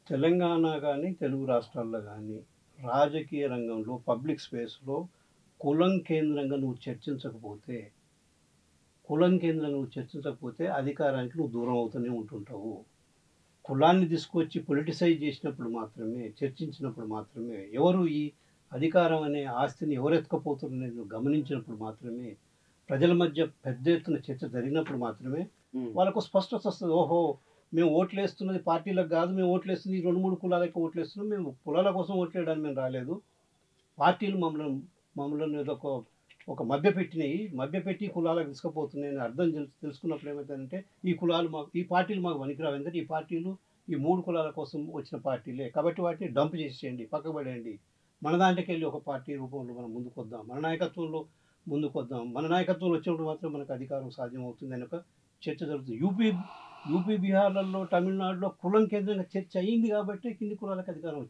తెలంగాణ గానీ, తెలుగు రాష్ట్రాల్లో గానీ, రాజకీయ రంగంలో, పబ్లిక్ స్పేస్‌లో కులం కేంద్రంగా నువ్వు చర్చించకపోతే, అధికారానికి నువ్వు దూరం అవుతూనే ఉంటుంటావు. కులాన్ని తీసుకొచ్చి పొలిటిసైజ్ చేసినప్పుడు మాత్రమే, చర్చించినప్పుడు మాత్రమే, ఎవరు ఈ అధికారం అనే ఆస్తిని ఎవరు ఎత్తుకుపోతున్నారనేది నువ్వు గమనించినప్పుడు మాత్రమే, ప్రజల మధ్య పెద్ద ఎత్తున చర్చ జరిగినప్పుడు మాత్రమే హ్మ్. వాళ్ళకు స్పష్టత వస్తది. ఓహో! మేము ఓట్లేస్తున్నది పార్టీలకు గాదు. మేము ఓట్లేస్తుంది ఈ 2, 3 కులాలకే ఓట్లేస్తున్నాం. మేము కులాల కోసం ఓట్లేయడానికి మేము రాలేదు. పార్టీలు మమ్మల్ని ఏదో ఒక మభ్యపెట్టి కులాలకు తీసుకుపోతున్నాయని అర్థం తెలుసుకున్నప్పుడు ఏమైతదంటే, ఈ పార్టీలు మాకు పనికిరావు. ఎందుకంటే ఈ పార్టీలు ఈ 3 కులాల కోసం వచ్చిన పార్టీలే. కాబట్టి వాటిని డంప్ చేసేయండి. పక్కకు పడేయండి. మన దాంట్లోకెళ్ళి ఒక పార్టీ రూపంలో మనం ముందుకొద్దాం. మన నాయకత్వంలో ముందుకొద్దాం. మన నాయకత్వంలో వచ్చినప్పుడు మాత్రం మనకు అధికారం సాధ్యమవుతుందని ఒక చర్చ జరుగుతుంది. యూపీ, బీహార్‌లలో, తమిళనాడులో కులం కేంద్రంగా చర్చ అయింది కాబట్టే కింది కులాలకు అధికారం వచ్చింది.